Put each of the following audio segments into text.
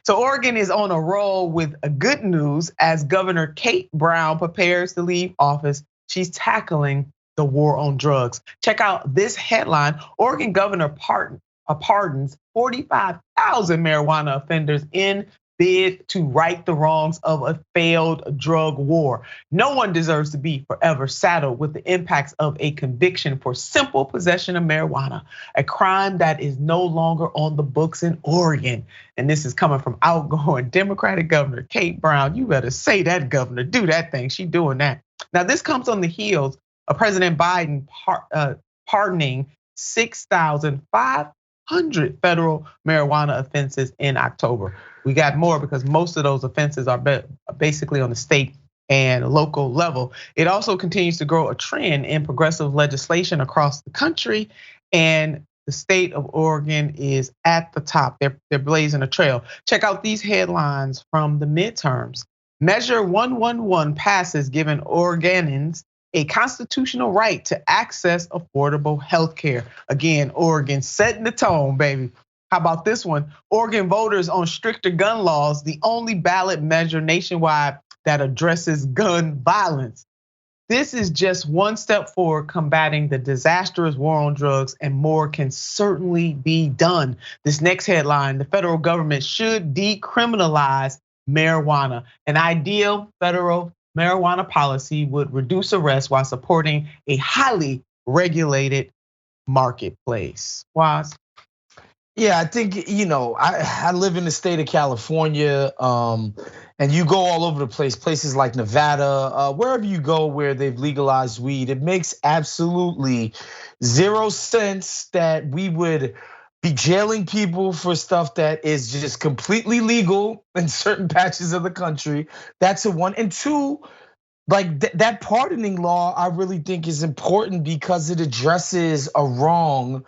So Oregon is on a roll with a good news as Governor Kate Brown prepares to leave office. She's tackling the war on drugs. Check out this headline. Oregon Governor pardons 45,000 marijuana offenders in bid to right the wrongs of a failed drug war. No one deserves to be forever saddled with the impacts of a conviction for simple possession of marijuana, a crime that is no longer on the books in Oregon. And this is coming from outgoing Democratic Governor Kate Brown. You better say that, governor, do that thing. She doing that. Now this comes on the heels of President Biden pardoning 6,500 federal marijuana offenses in October. We got more because most of those offenses are basically on the state and local level. It also continues to grow a trend in progressive legislation across the country, and the state of Oregon is at the top. They're blazing a trail. Check out these headlines from the midterms. Measure 111 passes, giving Oregonians a constitutional right to access affordable health care. Again, Oregon setting the tone, baby. How about this one? Oregon voters on stricter gun laws, the only ballot measure nationwide that addresses gun violence. This is just one step forward combating the disastrous war on drugs, and more can certainly be done. This next headline, the federal government should decriminalize marijuana. An ideal federal marijuana policy would reduce arrests while supporting a highly regulated marketplace. Waz? Yeah, I think, I live in the state of California, and you go all over the place, places like Nevada, wherever you go where they've legalized weed, it makes absolutely zero sense that we would be jailing people for stuff that is just completely legal in certain patches of the country. That's a one. And two, like that pardoning law, I really think is important because it addresses a wrong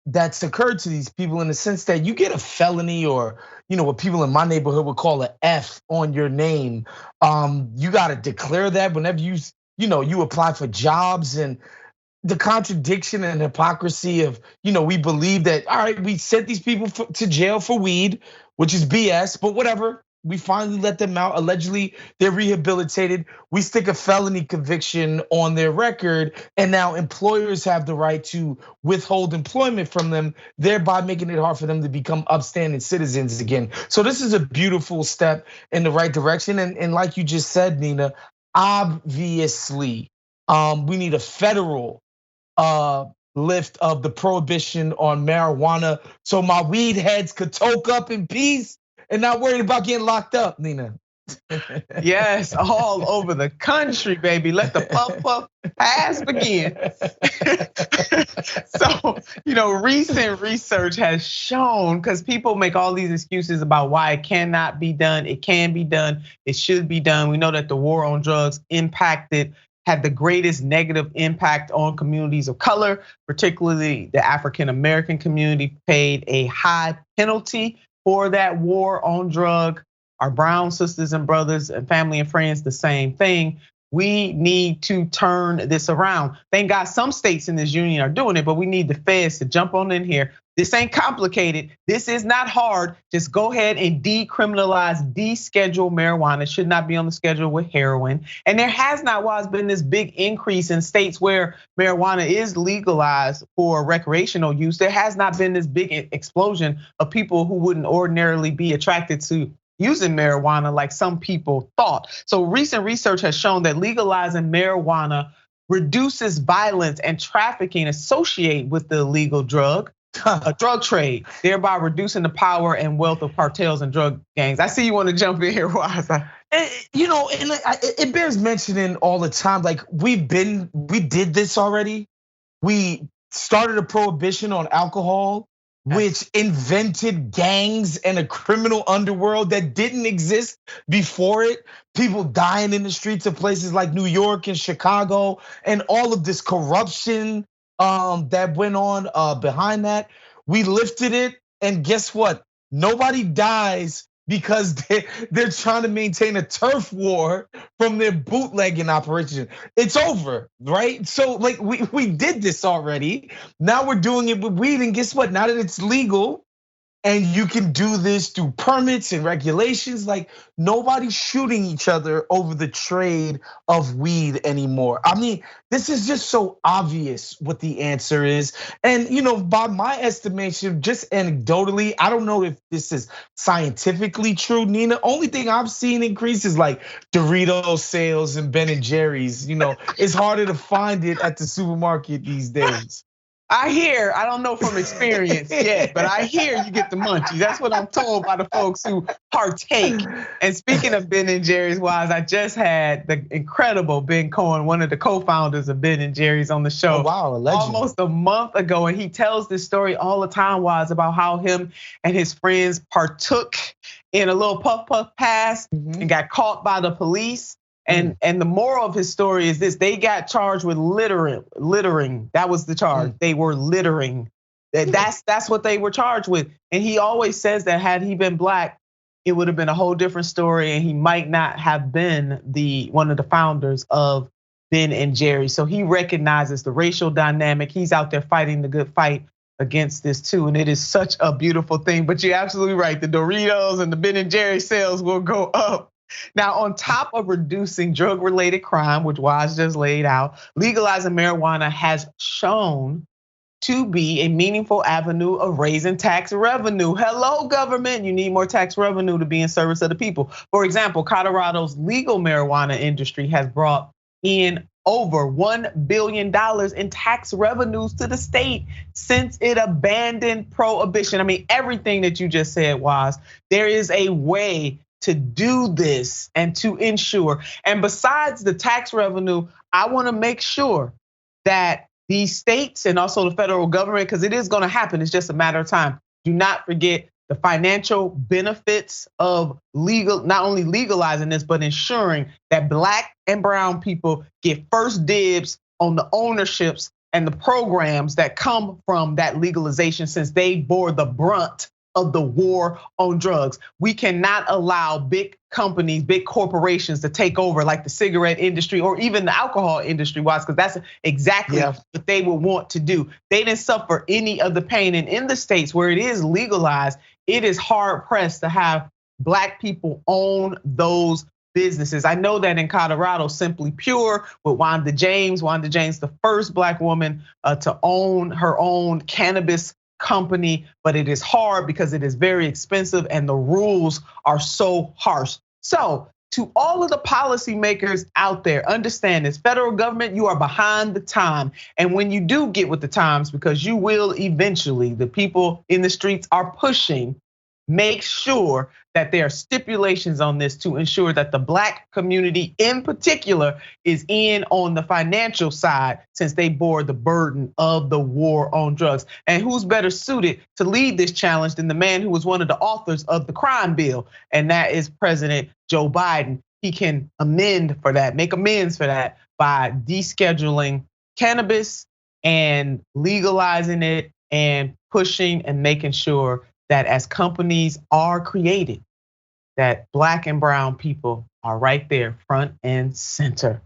that's occurred to these people in the sense that you get a felony, or what people in my neighborhood would call an F on your name. You got to declare that whenever you apply for jobs, and the contradiction and hypocrisy of, we believe that, all right, we sent these people to jail for weed, which is BS, but whatever. We finally let them out. Allegedly, they're rehabilitated. We stick a felony conviction on their record, and now employers have the right to withhold employment from them, thereby making it hard for them to become upstanding citizens again. So this is a beautiful step in the right direction. And like you just said, Nina, obviously, we need a federal lift of the prohibition on marijuana so my weed heads could toke up in peace and not worried about getting locked up, Nina. Yes, all over the country, baby. Let the puff pass begin. So, recent research has shown, because people make all these excuses about why it cannot be done. It can be done, it should be done. We know that the war on drugs had the greatest negative impact on communities of color, particularly the African American community paid a high penalty for that war on drug. Our brown sisters and brothers and family and friends, the same thing. We need to turn this around. Thank God some states in this union are doing it, but we need the feds to jump on in here. This ain't complicated. This is not hard. Just go ahead and decriminalize, deschedule marijuana. It should not be on the schedule with heroin. And there has not been this big increase in states where marijuana is legalized for recreational use. There has not been this big explosion of people who wouldn't ordinarily be attracted to using marijuana like some people thought. So recent research has shown that legalizing marijuana reduces violence and trafficking associated with the illegal drug trade, thereby reducing the power and wealth of cartels and drug gangs. I see you want to jump in here, Wise. It bears mentioning all the time. Like we did this already. We started a prohibition on alcohol, which invented gangs and a criminal underworld that didn't exist before it. People dying in the streets of places like New York and Chicago, and all of this corruption that went on behind that. We lifted it, and guess what? Nobody dies because they're trying to maintain a turf war from their bootlegging operation. It's over, right? So like we did this already. Now we're doing it with weed, and guess what? Now that it's legal and you can do this through permits and regulations. Like nobody's shooting each other over the trade of weed anymore. I mean, this is just so obvious what the answer is. And by my estimation, just anecdotally, I don't know if this is scientifically true, Nina. Only thing I've seen increase is like Doritos sales and Ben and Jerry's. It's harder to find it at the supermarket these days. I don't know from experience yet, but I hear you get the munchies. That's what I'm told by the folks who partake. And speaking of Ben and Jerry's, Wise, I just had the incredible Ben Cohen, one of the co-founders of Ben and Jerry's, on the show. Oh, wow, a legend. Almost a month ago, and he tells this story all the time, Wise, about how him and his friends partook in a little puff pass and got caught by the police. And the moral of his story is this: they got charged with littering. That was the charge. They were littering. That's what they were charged with. And he always says that had he been black, it would have been a whole different story, and he might not have been one of the founders of Ben and Jerry. So he recognizes the racial dynamic. He's out there fighting the good fight against this too, and it is such a beautiful thing. But you're absolutely right. The Doritos and the Ben and Jerry sales will go up. Now, on top of reducing drug-related crime, which Waz just laid out, legalizing marijuana has shown to be a meaningful avenue of raising tax revenue. Hello, government, you need more tax revenue to be in service of the people. For example, Colorado's legal marijuana industry has brought in over $1 billion in tax revenues to the state since it abandoned prohibition. I mean, everything that you just said, Waz, there is a way to do this and to ensure. And besides the tax revenue, I want to make sure that these states and also the federal government, because it is going to happen, it's just a matter of time. Do not forget the financial benefits of not only legalizing this, but ensuring that Black and brown people get first dibs on the ownerships and the programs that come from that legalization, since they bore the brunt of the war on drugs. We cannot allow big companies, big corporations to take over, like the cigarette industry or even the alcohol industry, because that's exactly what they would want to do. They didn't suffer any of the pain. And in the states where it is legalized, it is hard pressed to have Black people own those businesses. I know that in Colorado, Simply Pure with Wanda James, the first Black woman to own her own cannabis company, but it is hard because it is very expensive and the rules are so harsh. So to all of the policymakers out there, understand this: federal government, you are behind the time. And when you do get with the times, because you will eventually, the people in the streets are pushing, make sure that there are stipulations on this to ensure that the Black community in particular is in on the financial side, since they bore the burden of the war on drugs. And who's better suited to lead this challenge than the man who was one of the authors of the crime bill, and that is President Joe Biden. He can make amends for that by descheduling cannabis and legalizing it and pushing and making sure that as companies are created, that Black and brown people are right there front and center.